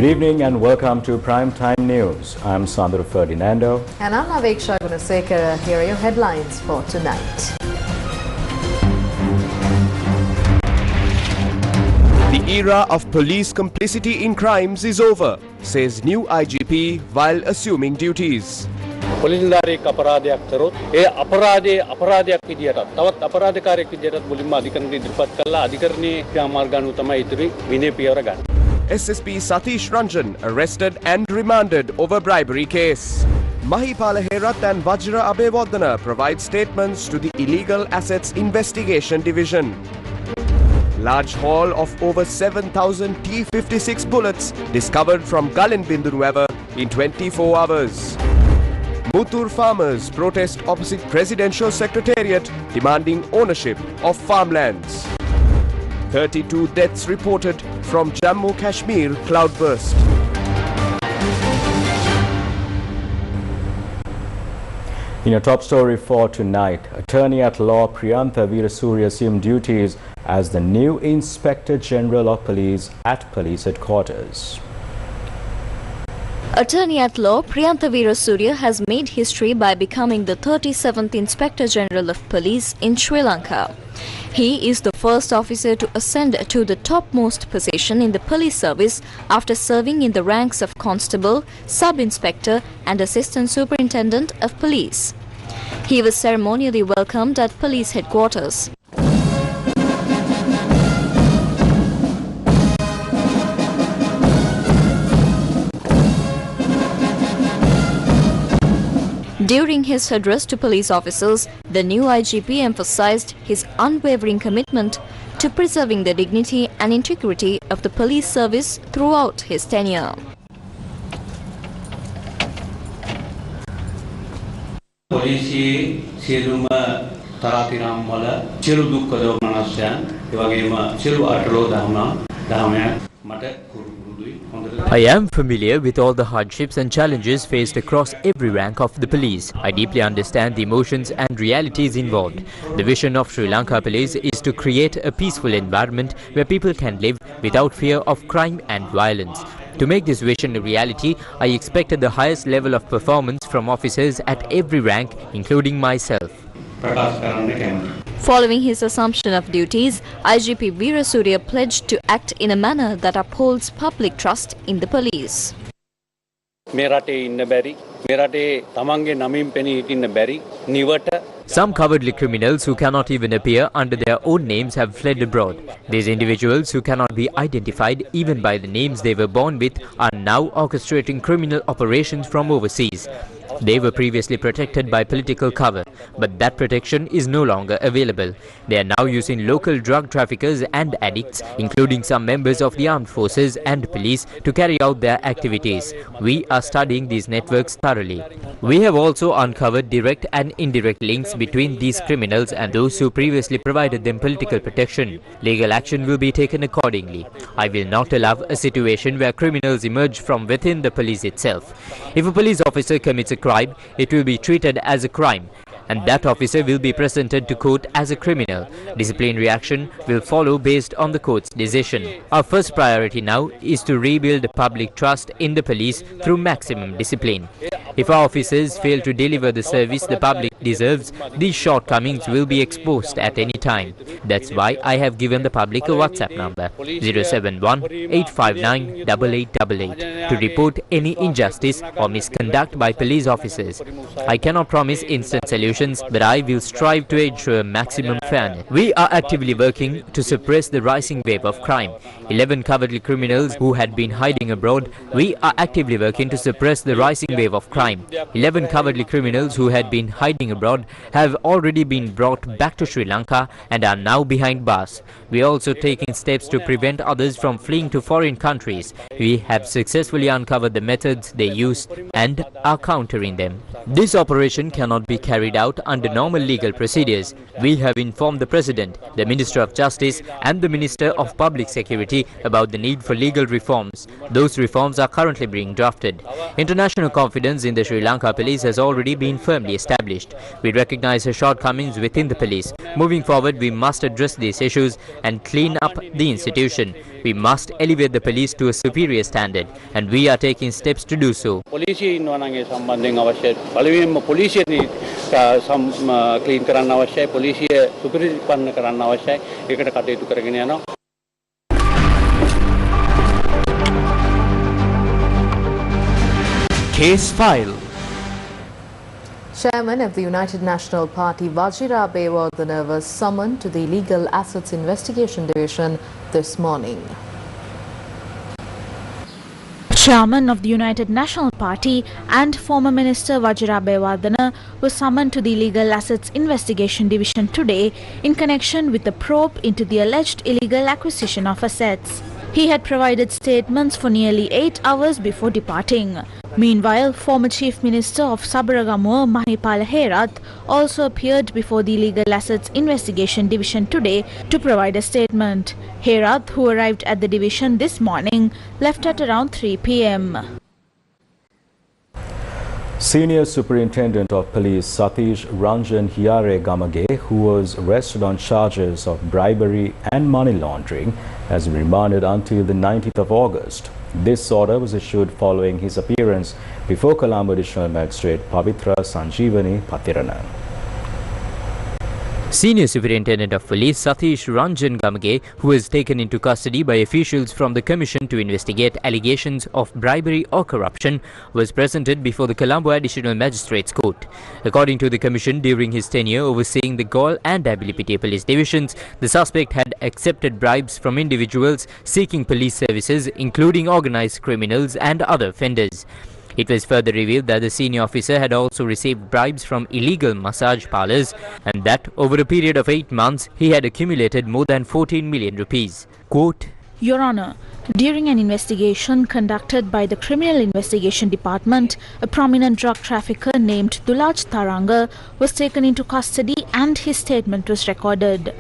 Good evening and welcome to Primetime News. I'm Sandra Ferdinando. And I'm Aveksha Gunasekara. Here are your headlines for tonight. The era of police complicity in crimes is over, says new IGP while assuming duties. පොලිස්ධාරියෙක් අපරාධයක් කරොත් ඒ අපරාධයක් විදියටත් තවත් අපරාධකාරයෙක් විදියටත් මුලින්ම අධිකරණයට ඉදිරිපත් කළා අධිකරණයේ ක්‍රියාමාර්ගානුව තමයි ඉදිරි විනය පියවර ගන්න. SSP Satish Ranjan arrested and remanded over bribery case. Mahipala Herath and Vajra Abewardana provide statements to the Illegal Assets Investigation Division. Large haul of over 7,000 T-56 bullets discovered from Galenbindunueva in 24 hours. Muttur farmers protest opposite Presidential Secretariat demanding ownership of farmlands. 32 deaths reported from Jammu Kashmir cloudburst. In your top story for tonight, Attorney at Law Priyantha Veerasurya assumed duties as the new Inspector General of Police at Police Headquarters. Attorney at Law Priyantha Veerasurya has made history by becoming the 37th Inspector General of Police in Sri Lanka. He is the first officer to ascend to the topmost position in the police service after serving in the ranks of Constable, Sub-Inspector and Assistant Superintendent of Police. He was ceremonially welcomed at police headquarters. During his address to police officers, the new IGP emphasized his unwavering commitment to preserving the dignity and integrity of the police service throughout his tenure. පොලිසියේ සියලුම තරාතිරම් වල සියලු දුක් දෝමනස්යන් ඒ වගේම සියලු අටලෝ දහමයන් මට කුරුදුයි හොඳට I am familiar with all the hardships and challenges faced across every rank of the police. I deeply understand the emotions and realities involved. The vision of Sri Lanka Police is to create a peaceful environment where people can live without fear of crime and violence. To make this vision a reality, I expected the highest level of performance from officers at every rank, including myself. Following his assumption of duties, IGP Veerasurya pledged to act in a manner that upholds public trust in the police. මේ රටේ ඉන්න බැරි මේ රටේ තමන්ගේ නමින් පෙනී හිටින්න බැරි නිවට Some cowardly criminals who cannot even appear under their own names have fled abroad. These individuals who cannot be identified even by the names they were born with are now orchestrating criminal operations from overseas. They were previously protected by political cover, but that protection is no longer available. They are now using local drug traffickers and addicts, including some members of the armed forces and police, to carry out their activities. We are studying these networks thoroughly. We have also uncovered direct and indirect links between these criminals and those who previously provided them political protection. Legal action will be taken accordingly. I will not allow a situation where criminals emerge from within the police itself. If a police officer commits a crime, it will be treated as a crime, and that officer will be presented to court as a criminal. Disciplinary action will follow based on the court's decision. Our first priority now is to rebuild public trust in the police through maximum discipline. If our officers fail to deliver the service the public deserves, these shortcomings will be exposed at any time. That's why I have given the public a WhatsApp number 071-859-8888 to report any injustice or misconduct by police officers. I cannot promise instant solutions, but I will strive to ensure maximum fairness. We are actively working to suppress the rising wave of crime. 11 cowardly criminals who had been hiding abroad. We are actively working to suppress the rising wave of crime. 11 cowardly criminals who had been hiding abroad have already been brought back to Sri Lanka and are now behind bars. We are also taking steps to prevent others from fleeing to foreign countries. We have successfully uncovered the methods they use and are countering them. This operation cannot be carried out under normal legal procedures. We have informed the President, the Minister of Justice and the Minister of Public Security about the need for legal reforms. Those reforms are currently being drafted. International confidence in the Sri Lanka police has already been firmly established. We recognize her shortcomings within the police. Moving forward, we must address these issues and clean up the institution. We must elevate the police to a superior standard, and we are taking steps to do so. පොලිසිය ඉන්නවා නම් ඒ සම්බන්ධයෙන් අවශ්‍ය පළවෙනිම පොලිසිය clean කරන්න අවශ්‍යයි පොලිසිය සුපිරිපන්න කරන්න අවශ්‍යයි ඒකට කටයුතු කරගෙන යනවා. Case file. Chairman of the United National Party Vajira Abewardena was summoned to the Legal Assets Investigation Division this morning. Chairman of the United National Party and former Minister Vajira Abewardena was summoned to the Legal Assets Investigation Division today in connection with the probe into the alleged illegal acquisition of assets. He had provided statements for nearly 8 hours before departing. Meanwhile, former Chief Minister of Sabaragamuwa Mahipala Herath also appeared before the Legal Assets Investigation Division today to provide a statement. Herath, who arrived at the division this morning, left at around 3 p.m. Senior Superintendent of Police Satish Ranjan Hiare Gamage, who was arrested on charges of bribery and money laundering, has been remanded until the 19th of August. This order was issued following his appearance before Colombo Additional Magistrate Pavitra Sanjeevani Patirana. Senior Superintendent of Police Satish Ranjan Gamage, who was taken into custody by officials from the Commission to investigate allegations of bribery or corruption, was presented before the Colombo Additional Magistrates Court. According to the Commission, during his tenure overseeing the Galle and Abilipitiya police divisions, the suspect had accepted bribes from individuals seeking police services, including organized criminals and other offenders. It was further revealed that the senior officer had also received bribes from illegal massage parlours and that over a period of 8 months he had accumulated more than 14 million rupees. Quote, Your Honour, during an investigation conducted by the Criminal Investigation Department, a prominent drug trafficker named Dulaj Taranga was taken into custody and his statement was recorded.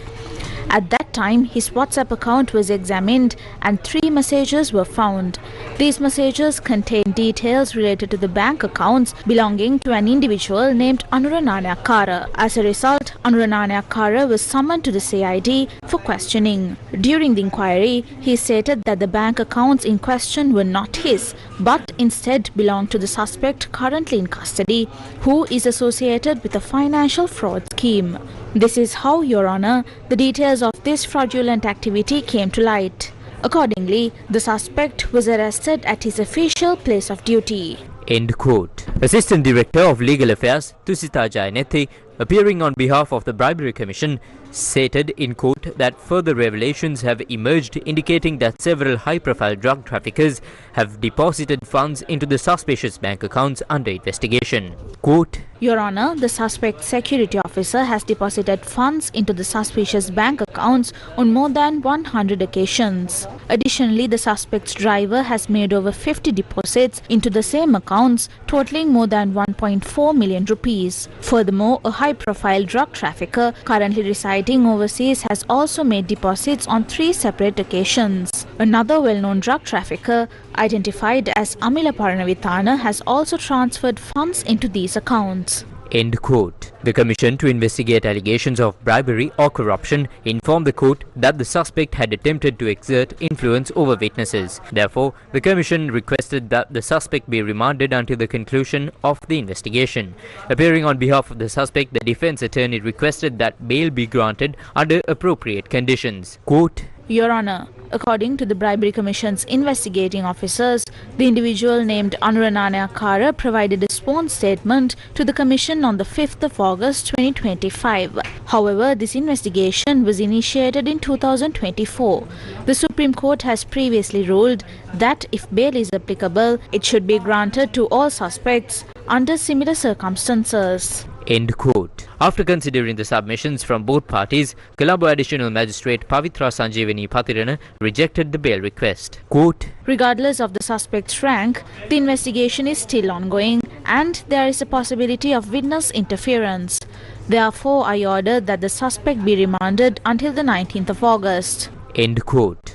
At that time, his WhatsApp account was examined and 3 messages were found. These messages contained details related to the bank accounts belonging to an individual named Anuranana Kara. As a result, Anuranana Kara was summoned to the CID for questioning. During the inquiry, he stated that the bank accounts in question were not his, but instead belonged to the suspect currently in custody, who is associated with a financial fraud scheme. This is how, Your Honour, the details of this fraudulent activity came to light. Accordingly, the suspect was arrested at his official place of duty. End quote. Assistant Director of Legal Affairs, Tusita Jayanethi, appearing on behalf of the Bribery Commission, stated in court that further revelations have emerged indicating that several high-profile drug traffickers have deposited funds into the suspicious bank accounts under investigation. Quote, Your Honour, the suspect security officer has deposited funds into the suspicious bank accounts on more than 100 occasions. Additionally, the suspect's driver has made over 50 deposits into the same accounts, totaling more than 1.4 million rupees. Furthermore, a high-profile drug trafficker currently residing overseas has also made deposits on 3 separate occasions. Another well-known drug trafficker, identified as Amila Paranavithana, has also transferred funds into these accounts. End quote. The Commission to investigate allegations of bribery or corruption informed the court that the suspect had attempted to exert influence over witnesses. Therefore, the Commission requested that the suspect be remanded until the conclusion of the investigation. Appearing on behalf of the suspect, the defence attorney requested that bail be granted under appropriate conditions. Quote, Your Honour, according to the Bribery Commission's investigating officers, the individual named Anuranana Kara provided a sworn statement to the Commission on the 5th of August 2025. However, this investigation was initiated in 2024. The Supreme Court has previously ruled that if bail is applicable, it should be granted to all suspects under similar circumstances. End quote. After considering the submissions from both parties, Colombo Additional Magistrate Pavitra Sanjeevani Patirana rejected the bail request. Quote, Regardless of the suspect's rank, the investigation is still ongoing and there is a possibility of witness interference. Therefore, I order that the suspect be remanded until the 19th of August. End quote.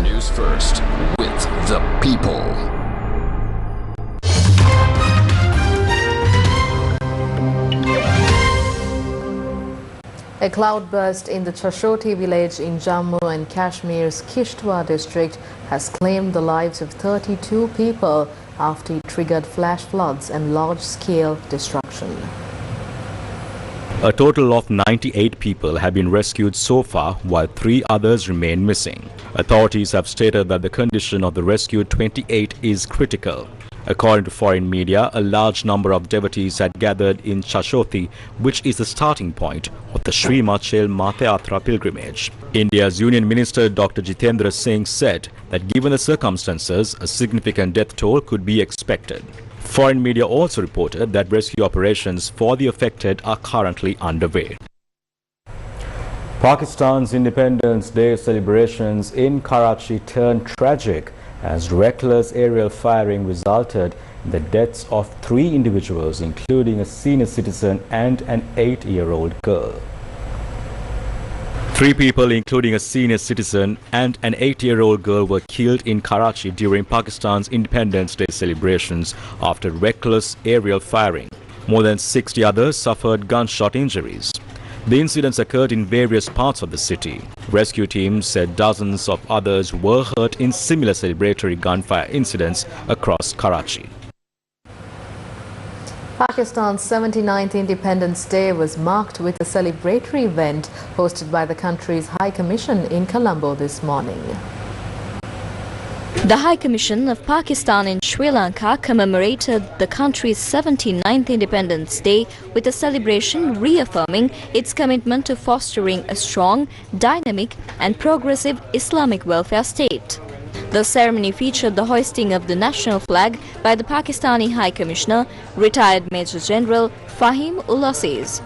Newsfirst with the people. A cloudburst in the Chashoti village in Jammu and Kashmir's Kishtwar district has claimed the lives of 32 people after it triggered flash floods and large-scale destruction. A total of 98 people have been rescued so far, while 3 others remain missing. Authorities have stated that the condition of the rescued 28 is critical. According to foreign media, a large number of devotees had gathered in Chashoti, which is the starting point of the Sri Machel Mathayatra pilgrimage. India's Union Minister Dr. Jitendra Singh said that given the circumstances, a significant death toll could be expected. Foreign media also reported that rescue operations for the affected are currently underway. Pakistan's Independence Day celebrations in Karachi turned tragic as reckless aerial firing resulted in the deaths of 3 individuals, including a senior citizen and an 8-year-old girl. 3 people, including a senior citizen and an 8-year-old girl, were killed in Karachi during Pakistan's Independence Day celebrations after reckless aerial firing. More than 60 others suffered gunshot injuries. The incidents occurred in various parts of the city. Rescue teams said dozens of others were hurt in similar celebratory gunfire incidents across Karachi. Pakistan's 79th Independence Day was marked with a celebratory event hosted by the country's High Commission in Colombo this morning. The High Commission of Pakistan in Sri Lanka commemorated the country's 79th Independence Day with a celebration reaffirming its commitment to fostering a strong, dynamic and progressive Islamic welfare state. The ceremony featured the hoisting of the national flag by the Pakistani High Commissioner, retired Major General Fahim Ul Aziz.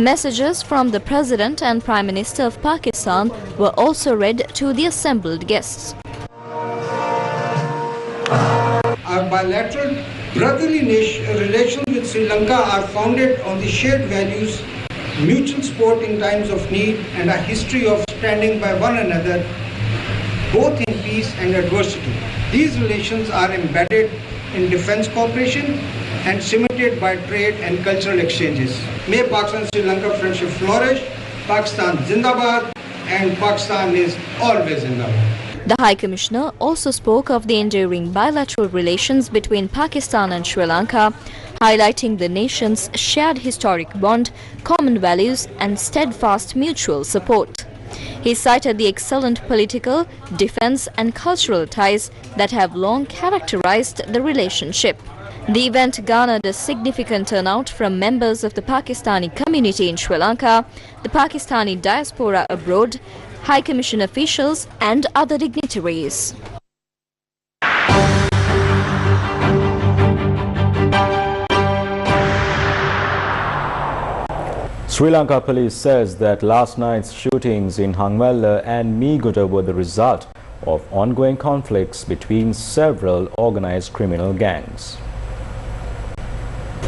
Messages from the President and Prime Minister of Pakistan were also read to the assembled guests. Our bilateral brotherly relations with Sri Lanka are founded on the shared values, mutual support in times of need, and a history of standing by one another, both in peace and adversity. These relations are embedded in defense cooperation and cemented by trade and cultural exchanges. May Pakistan-Sri Lanka friendship flourish, Pakistan Zindabad, and Pakistan is always Zindabad. The High Commissioner also spoke of the enduring bilateral relations between Pakistan and Sri Lanka, highlighting the nations' shared historic bond, common values and steadfast mutual support. He cited the excellent political, defense and cultural ties that have long characterized the relationship. The event garnered a significant turnout from members of the Pakistani community in Sri Lanka, the Pakistani diaspora abroad, High Commission officials and other dignitaries. Sri Lanka police says that last night's shootings in Hangwella and Meeguda were the result of ongoing conflicts between several organized criminal gangs.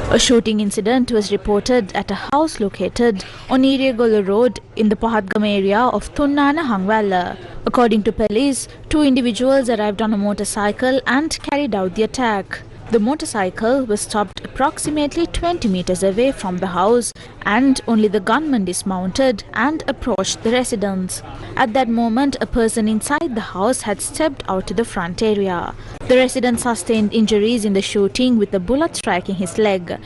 A shooting incident was reported at a house located on Iriagola Road in the Pahatgam area of Thunnana, Hangwella. According to police, 2 individuals arrived on a motorcycle and carried out the attack. The motorcycle was stopped approximately 20 meters away from the house and only the gunman dismounted and approached the residence. At that moment, a person inside the house had stepped out to the front area. The resident sustained injuries in the shooting with a bullet striking his leg.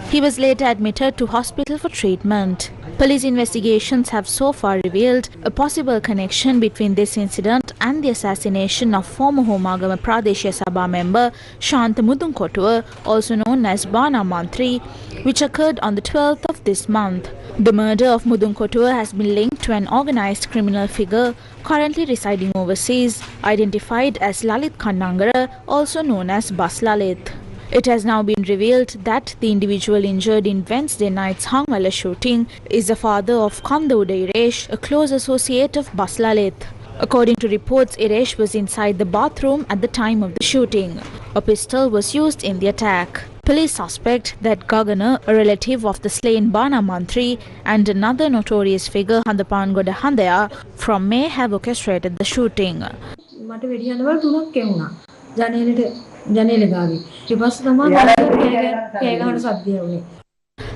He was later admitted to hospital for treatment. Police investigations have so far revealed a possible connection between this incident and the assassination of former Homagama Pradeshiya Sabha member Shantha Mudunkotuwa, also known as Bana Mantri, which occurred on the 12th of this month. The murder of Mudunkotuwa has been linked to an organized criminal figure currently residing overseas, identified as Lalit Kannangara, also known as Bas Lalit. It has now been revealed that the individual injured in Wednesday night's Hangwella shooting is the father of Kandauda Iresh, a close associate of Bas Lalit. According to reports, Iresh was inside the bathroom at the time of the shooting. A pistol was used in the attack. Police suspect that Gagana, a relative of the slain Bana Mantri, and another notorious figure Handapangoda Handaya from May have orchestrated the shooting.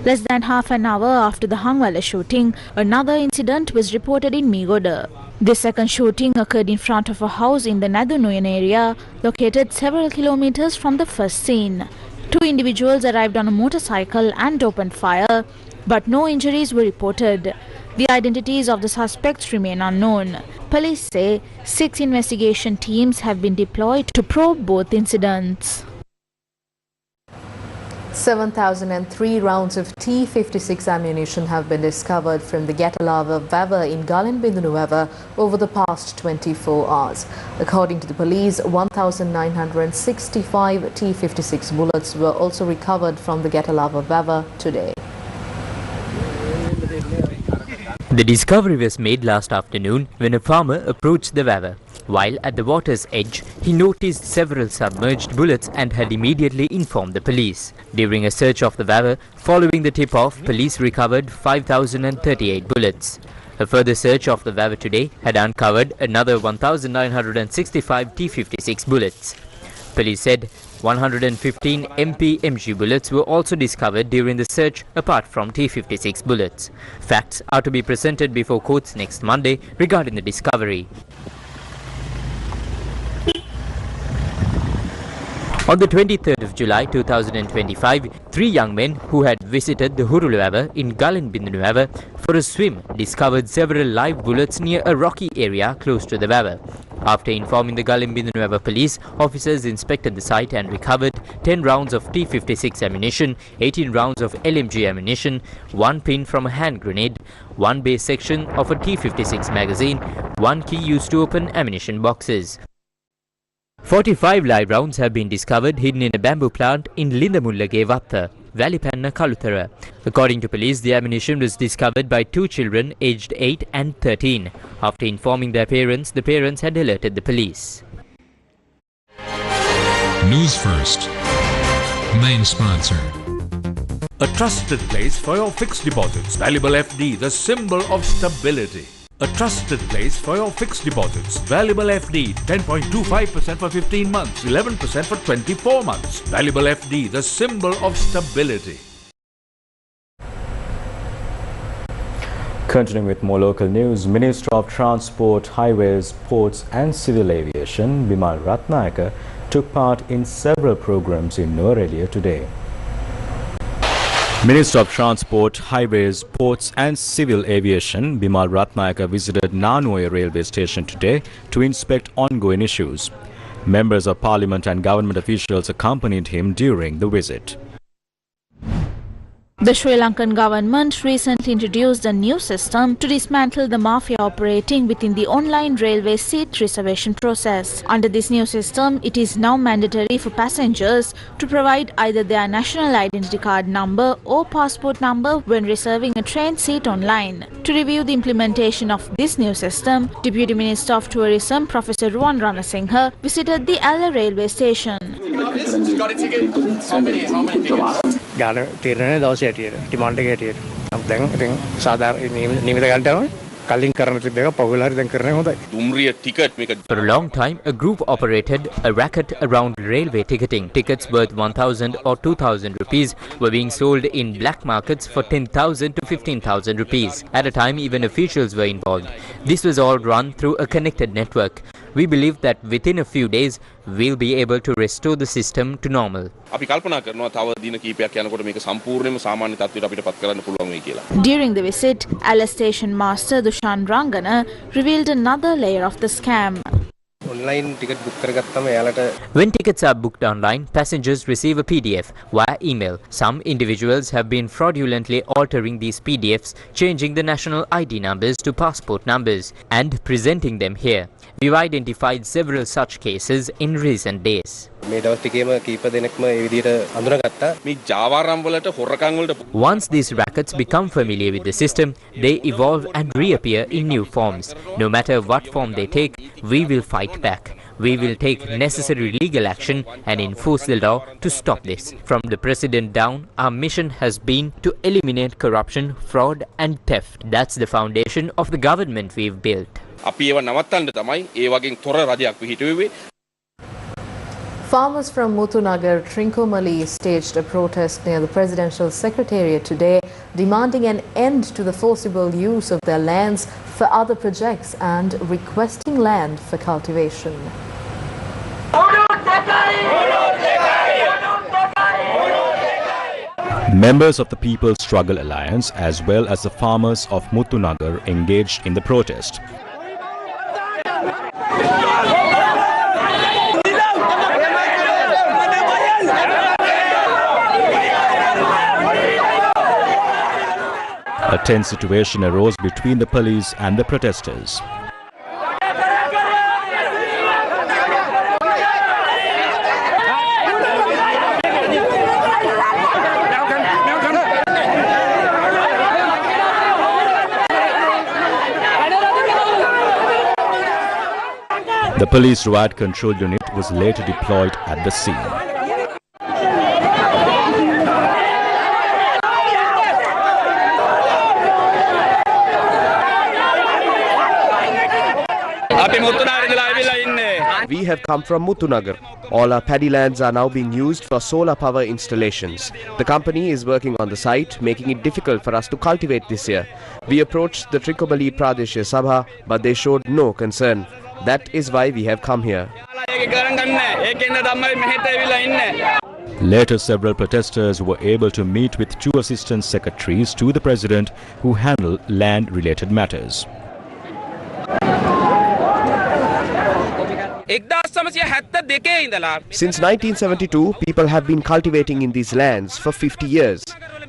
Less than half an hour after the Hangwala shooting, another incident was reported in Migoda. The second shooting occurred in front of a house in the Nadunuyan area, located several kilometers from the first scene. Two individuals arrived on a motorcycle and opened fire, but no injuries were reported. The identities of the suspects remain unknown. Police say 6 investigation teams have been deployed to probe both incidents. 7,003 rounds of T-56 ammunition have been discovered from the Getalava Vava in Galinbindunu Vava over the past 24 hours. According to the police, 1,965 T-56 bullets were also recovered from the Getalava Vava today. The discovery was made last afternoon when a farmer approached the Vava. While at the water's edge, he noticed several submerged bullets and had immediately informed the police. During a search of the Vava, following the tip-off, police recovered 5,038 bullets. A further search of the Vava today had uncovered another 1,965 T-56 bullets. Police said 115 MP-MG bullets were also discovered during the search apart from T-56 bullets. Facts are to be presented before courts next Monday regarding the discovery. On the 23rd of July 2025, 3 young men who had visited the Hurulu Vava in Galinbindunu Vava for a swim discovered several live bullets near a rocky area close to the Vava. After informing the Galinbindunu Vava police, officers inspected the site and recovered 10 rounds of T-56 ammunition, 18 rounds of LMG ammunition, 1 pin from a hand grenade, 1 base section of a T-56 magazine, 1 key used to open ammunition boxes. 45 live rounds have been discovered hidden in a bamboo plant in Lindamullage Vatta, Valipanna Kalutara. According to police, the ammunition was discovered by 2 children aged 8 and 13. After informing their parents, the parents had alerted the police. Newsfirst, main sponsor. A trusted place for your fixed deposits. Valuable FD, the symbol of stability. A trusted place for your fixed deposits. Valuable FD, 10.25% for 15 months, 11% for 24 months. Valuable FD, the symbol of stability. Continuing with more local news, Minister of Transport, Highways, Ports and Civil Aviation, Bimal Ratnayaka, took part in several programs in Nuwara today. Minister of Transport, Highways, Ports and Civil Aviation, Bimal Ratnayaka, visited Nanuoya railway station today to inspect ongoing issues. Members of Parliament and government officials accompanied him during the visit. The Sri Lankan government recently introduced a new system to dismantle the mafia operating within the online railway seat reservation process. Under this new system, it is now mandatory for passengers to provide either their national identity card number or passport number when reserving a train seat online. To review the implementation of this new system, Deputy Minister of Tourism Professor Ruwan Ranasinghe visited the Alla railway station. Got a ticket? How many tickets? Got it. Demand එක දැන් ඉතින් සාධාරණ නියමිත ගන්නට කලින් කරන trip එක පොගුලාරි දැන් කරන්නේ හොඳයි. දුම්රිය ටිකට් මේක. For a long time, a group operated a racket around railway ticketing. Tickets worth 1,000 or 2,000 rupees were being sold in black markets for 10,000 to 15,000 rupees. At a time, even officials were involved. This was all run through a connected network. We believe that within a few days, we'll be able to restore the system to normal. During the visit, Alla station master Dushan Rangana revealed another layer of the scam. When tickets are booked online, passengers receive a PDF via email. Some individuals have been fraudulently altering these PDFs, changing the national ID numbers to passport numbers and presenting them here. We've identified several such cases in recent days. Once these rackets become familiar with the system, they evolve and reappear in new forms. No matter what form they take, we will fight back. We will take necessary legal action and enforce the law to stop this. From the president down, our mission has been to eliminate corruption, fraud and theft. That's the foundation of the government we've built. Farmers from Muthunagar, Trincomalee staged a protest near the Presidential Secretariat today, demanding an end to the forcible use of their lands for other projects and requesting land for cultivation. Members of the People's Struggle Alliance as well as the farmers of Muthunagar engaged in the protest. A tense situation arose between the police and the protesters. The police riot control unit was later deployed at the scene. We have come from Muthunagar. All our paddy lands are now being used for solar power installations. The company is working on the site, making it difficult for us to cultivate this year. We approached the Trincomalee Pradesh Sabha, but they showed no concern. That is why we have come here. Later, several protesters were able to meet with two assistant secretaries to the president who handle land-related matters. Since 1972, people have been cultivating in these lands for 50 years.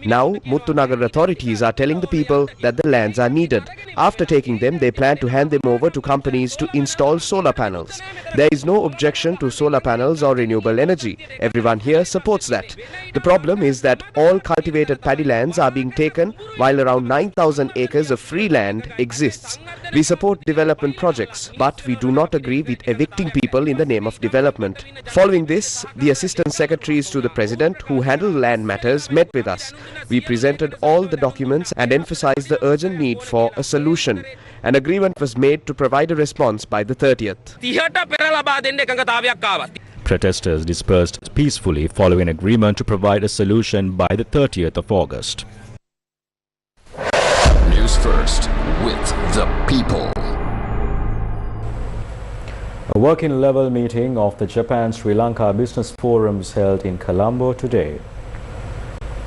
Now, Muthunagar authorities are telling the people that the lands are needed. After taking them, they plan to hand them over to companies to install solar panels. There is no objection to solar panels or renewable energy. Everyone here supports that. The problem is that all cultivated paddy lands are being taken while around 9,000 acres of free land exists. We support development projects, but we do not agree with evicting people in the name of development. Following this, the assistant secretaries to the president who handle land matters met with us. We presented all the documents and emphasized the urgent need for a solution. An agreement was made to provide a response by the 30th. Protesters dispersed peacefully following agreement to provide a solution by the 30th of August. News First with the people. A working level meeting of the Japan-Sri Lanka Business Forum was held in Colombo today.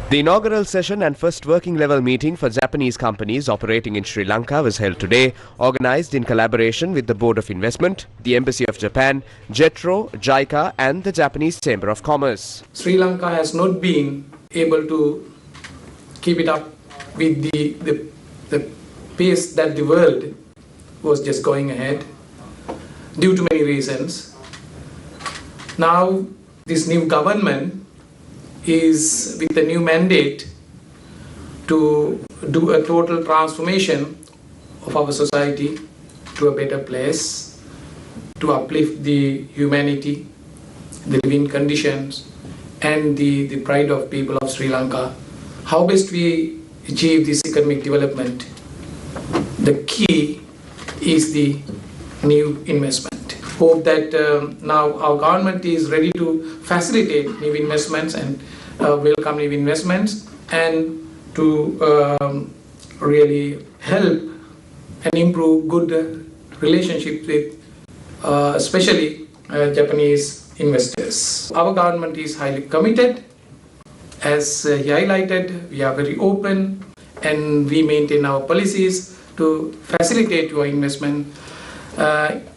The inaugural session and first working level meeting for Japanese companies operating in Sri Lanka was held today, organized in collaboration with the Board of Investment, the Embassy of Japan, JETRO, JICA and the Japanese Chamber of Commerce. Sri Lanka has not been able to keep it up with the pace that the world was just going ahead due to many reasons. Now this new government is with a new mandate to do a total transformation of our society to a better place, to uplift the humanity, the living conditions and the pride of people of Sri Lanka. How best we achieve this economic development? The key is the new investment. Hope that now our government is ready to facilitate new investments and welcome new investments and to really help and improve good relationships with especially Japanese investors. Our government is highly committed. As he highlighted, we are very open and we maintain our policies to facilitate your investment.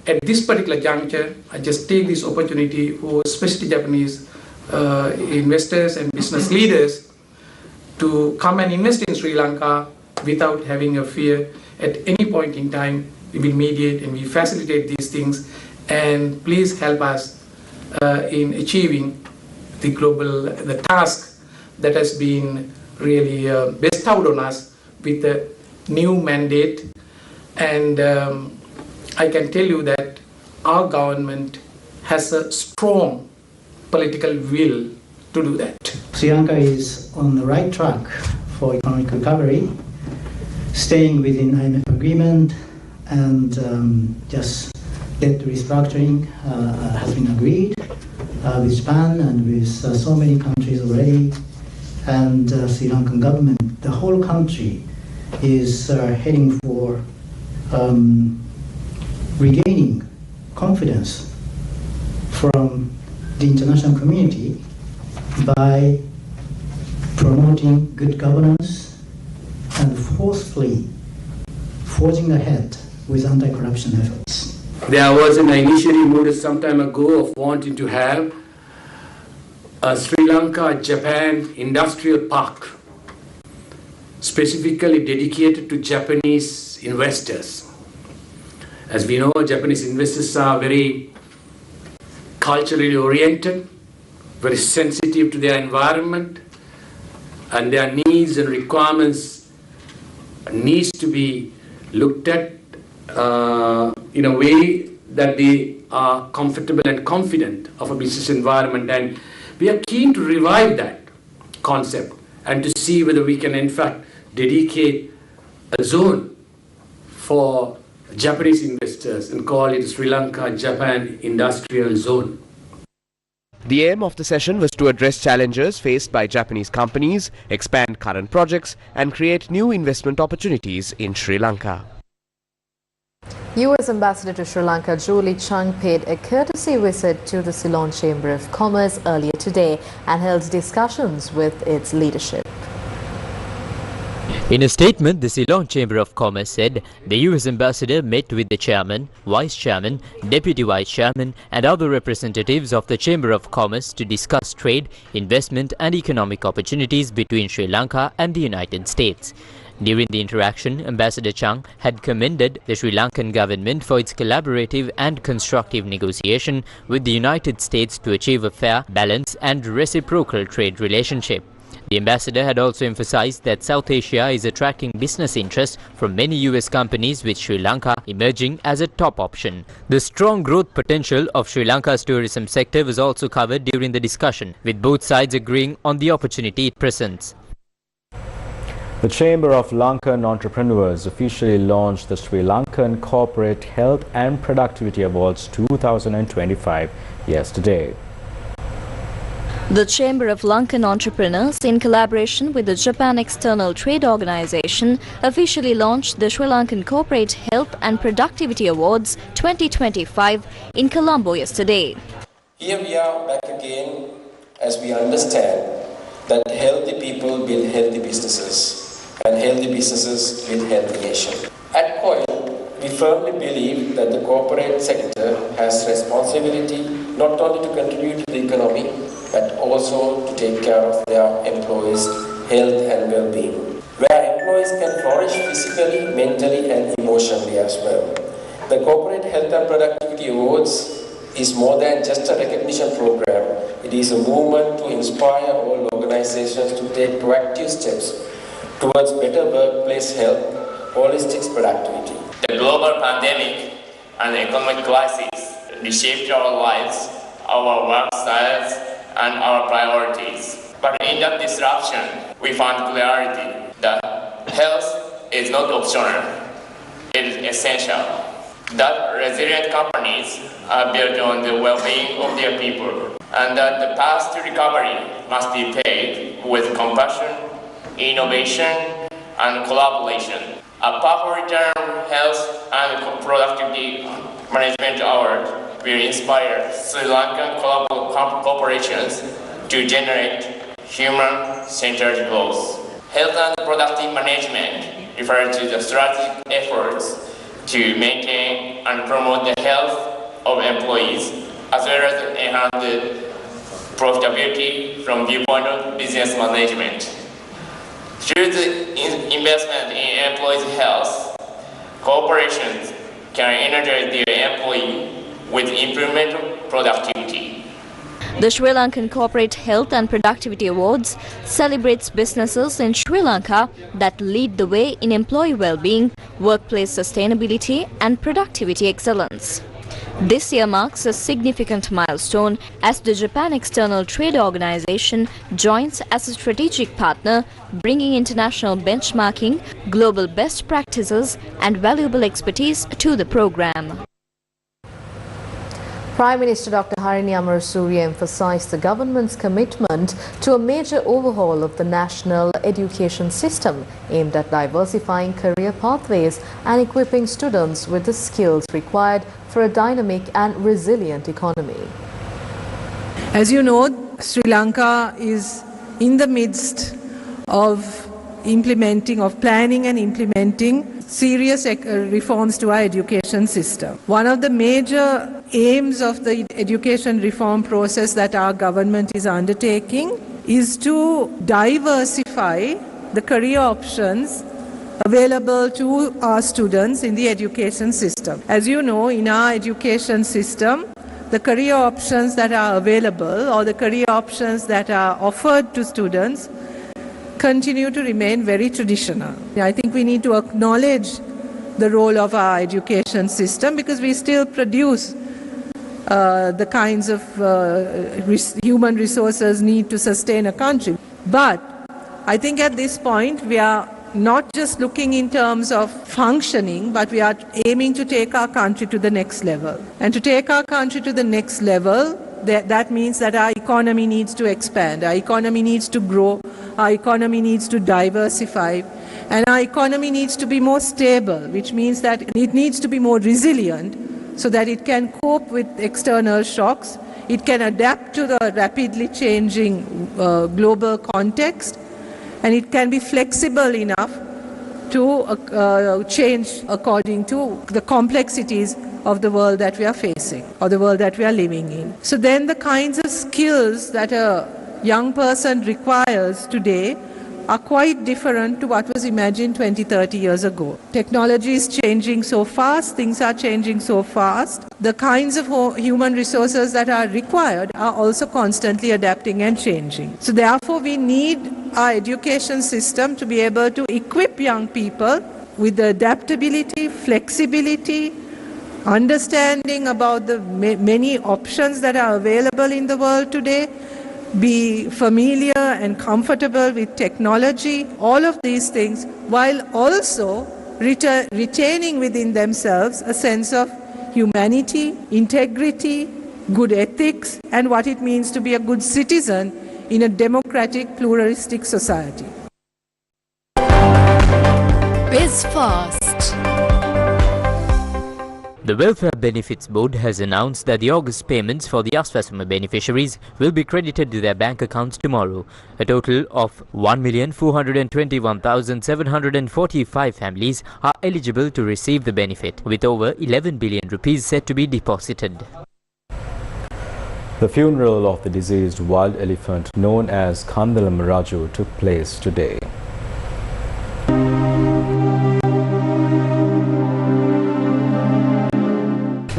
At this particular juncture, I just take this opportunity for especially Japanese investors and business leaders to come and invest in Sri Lanka without having a fear. At any point in time, we will mediate and we facilitate these things. And please help us in achieving the task that has been really bestowed on us with a new mandate. And I can tell you that our government has a strong political will to do that. Sri Lanka is on the right track for economic recovery, staying within IMF agreement and just debt restructuring has been agreed. with Japan and with so many countries already, and Sri Lankan government, the whole country is heading for regaining confidence from the international community by promoting good governance and forcefully forging ahead with anti-corruption efforts. There was an initiative moved some time ago of wanting to have a Sri Lanka-Japan industrial park specifically dedicated to Japanese investors. As we know, Japanese investors are very culturally oriented, very sensitive to their environment, and their needs and requirements needs to be looked at in a way that they are comfortable and confident of a business environment. And we are keen to revive that concept and to see whether we can in fact dedicate a zone for Japanese investors and call it Sri Lanka-Japan Industrial Zone. The aim of the session was to address challenges faced by Japanese companies, expand current projects and create new investment opportunities in Sri Lanka. U.S. Ambassador to Sri Lanka Julie Chung paid a courtesy visit to the Ceylon Chamber of Commerce earlier today and held discussions with its leadership. In a statement, the Ceylon Chamber of Commerce said the U.S. ambassador met with the chairman, vice chairman, deputy vice chairman and other representatives of the Chamber of Commerce to discuss trade, investment and economic opportunities between Sri Lanka and the United States. During the interaction, Ambassador Chung had commended the Sri Lankan government for its collaborative and constructive negotiation with the United States to achieve a fair, balanced and reciprocal trade relationship. The ambassador had also emphasized that South Asia is attracting business interest from many US companies, with Sri Lanka emerging as a top option. The strong growth potential of Sri Lanka's tourism sector was also covered during the discussion, with both sides agreeing on the opportunity it presents. The Chamber of Lankan Entrepreneurs officially launched the Sri Lankan Corporate Health and Productivity Awards 2025 yesterday. The Chamber of Lankan Entrepreneurs, in collaboration with the Japan External Trade Organization, officially launched the Sri Lankan Corporate Health and Productivity Awards 2025 in Colombo yesterday. Here we are back again as we understand that healthy people build healthy businesses and healthy businesses build healthy nation. At COIL, we firmly believe that the corporate sector has responsibility not only to contribute to the economy but also to take care of their employees' health and well-being, where employees can flourish physically, mentally and emotionally as well. The Corporate Health and Productivity Awards is more than just a recognition program. It is a movement to inspire all organizations to take proactive steps towards better workplace health, holistic productivity. The global pandemic and economic crisis reshaped our lives, our work styles, and our priorities. But in that disruption, we found clarity that health is not optional, it is essential. That resilient companies are built on the well-being of their people, and that the path to recovery must be paved with compassion, innovation, and collaboration. A powerful term, Health and Productivity Management Award, will inspire Sri Lankan corporations to generate human-centered growth. Health and productive management refers to the strategic efforts to maintain and promote the health of employees, as well as enhance the profitability from viewpoint of business management. Through the investment in employees' health, corporations can energize their employees with improvement of productivity. The Sri Lankan Corporate Health and Productivity Awards celebrates businesses in Sri Lanka that lead the way in employee well-being, workplace sustainability and productivity excellence. This year marks a significant milestone as the Japan External Trade Organization joins as a strategic partner, bringing international benchmarking, global best practices and valuable expertise to the program. Prime Minister Dr. Harini Amarasuriya emphasized the government's commitment to a major overhaul of the national education system aimed at diversifying career pathways and equipping students with the skills required for a dynamic and resilient economy. As you know, Sri Lanka is in the midst of planning and implementing serious reforms to our education system. One of the major aims of the education reform process that our government is undertaking is to diversify the career options available to our students in the education system. As you know, in our education system, the career options that are available or the career options that are offered to students continue to remain very traditional. I think we need to acknowledge the role of our education system because we still produce the kinds of human resources needed to sustain a country. But I think at this point we are not just looking in terms of functioning, but we are aiming to take our country to the next level. And to take our country to the next level, that means that our economy needs to expand, our economy needs to grow, our economy needs to diversify, and our economy needs to be more stable, which means that it needs to be more resilient so that it can cope with external shocks, it can adapt to the rapidly changing global context, and it can be flexible enough to change according to the complexities of the world that we are facing or the world that we are living in. So then the kinds of skills that a young person requires today are quite different to what was imagined 20, 30 years ago. Technology is changing so fast, things are changing so fast. The kinds of human resources that are required are also constantly adapting and changing. So therefore we need our education system to be able to equip young people with the adaptability, flexibility, understanding about the many options that are available in the world today, be familiar and comfortable with technology, all of these things, while also retaining within themselves a sense of humanity, integrity, good ethics, and what it means to be a good citizen in a democratic, pluralistic society. Biz Fast. The Welfare Benefits Board has announced that the August payments for the Aswasama beneficiaries will be credited to their bank accounts tomorrow. A total of 1,421,745 families are eligible to receive the benefit, with over 11 billion rupees set to be deposited. The funeral of the deceased wild elephant known as Kandalam Raju took place today.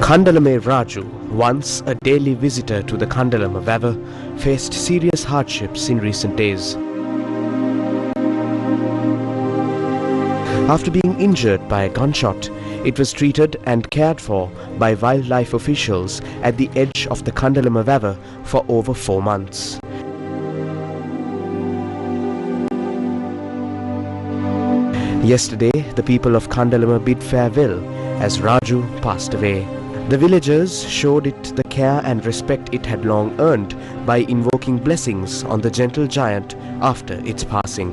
Kandalame Raju, once a daily visitor to the Kandalama Valley, faced serious hardships in recent days. After being injured by a gunshot, it was treated and cared for by wildlife officials at the edge of the Kandalama Valley for over 4 months. Yesterday, the people of Kandalama bid farewell as Raju passed away. The villagers showed it the care and respect it had long earned by invoking blessings on the gentle giant after its passing.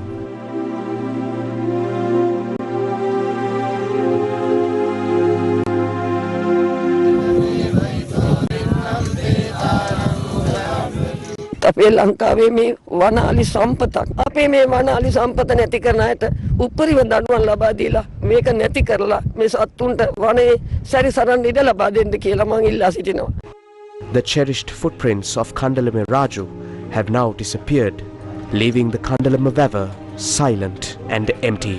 අපේ ලංකාවේ මේ වනාලි සම්පතක් අපේ මේ වනාලි සම්පත නැති කරන අයට උපරිම දඬුවම් ලබා දීලා මේක නැති කරලා මේ සත්තුන්ට වනේ සැරිසරන්න ඉඩ ලබා දෙන්න කියලා මම ඉල්ලා සිටිනවා. The cherished footprints of Kandalame Raju have now disappeared, leaving the Kandalama Valley silent and empty.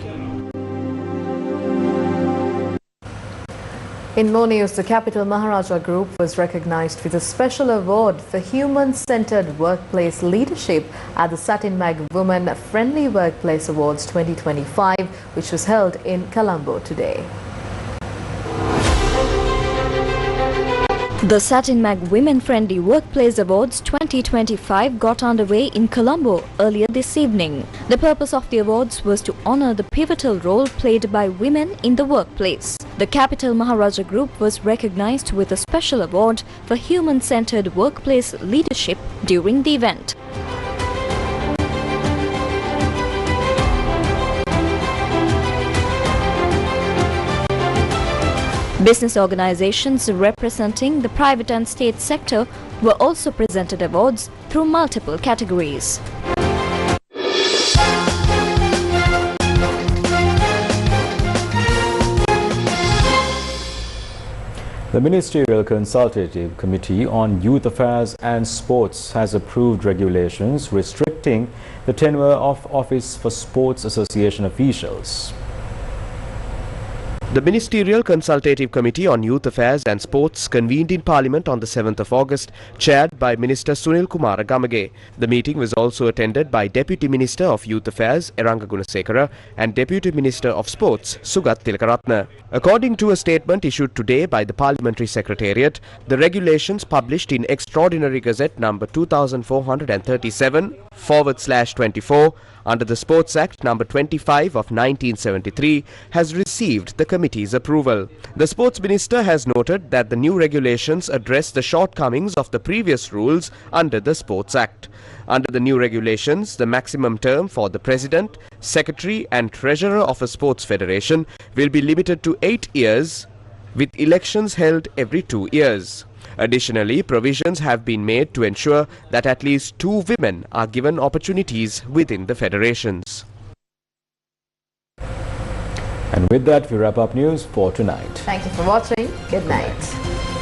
In more news, the Capital Maharaja Group was recognized with a special award for human-centered workplace leadership at the Satinmag Women Friendly Workplace Awards 2025, which was held in Colombo today. The Satin Mag Women Friendly Workplace Awards 2025 got underway in Colombo earlier this evening. The purpose of the awards was to honor the pivotal role played by women in the workplace. The Capital Maharaja Group was recognized with a special award for human-centered workplace leadership during the event. Business organizations representing the private and state sector were also presented awards through multiple categories. The Ministerial Consultative Committee on Youth Affairs and Sports has approved regulations restricting the tenure of office for sports association officials. The Ministerial Consultative Committee on Youth Affairs and Sports convened in Parliament on the 7th of August, chaired by Minister Sunil Kumar Gamage. The meeting was also attended by Deputy Minister of Youth Affairs Eranga Gunasekara and Deputy Minister of Sports Sugat Tilakaratna. According to a statement issued today by the Parliamentary Secretariat, the regulations published in Extraordinary Gazette number 2437/24 under the Sports Act number 25 of 1973 has received the committee's approval. The Sports Minister has noted that the new regulations address the shortcomings of the previous rules under the Sports Act. Under the new regulations, the maximum term for the President, Secretary and Treasurer of a sports federation will be limited to 8 years, with elections held every 2 years. Additionally, provisions have been made to ensure that at least 2 women are given opportunities within the federations. And with that, we wrap up news for tonight. Thank you for watching. Good night.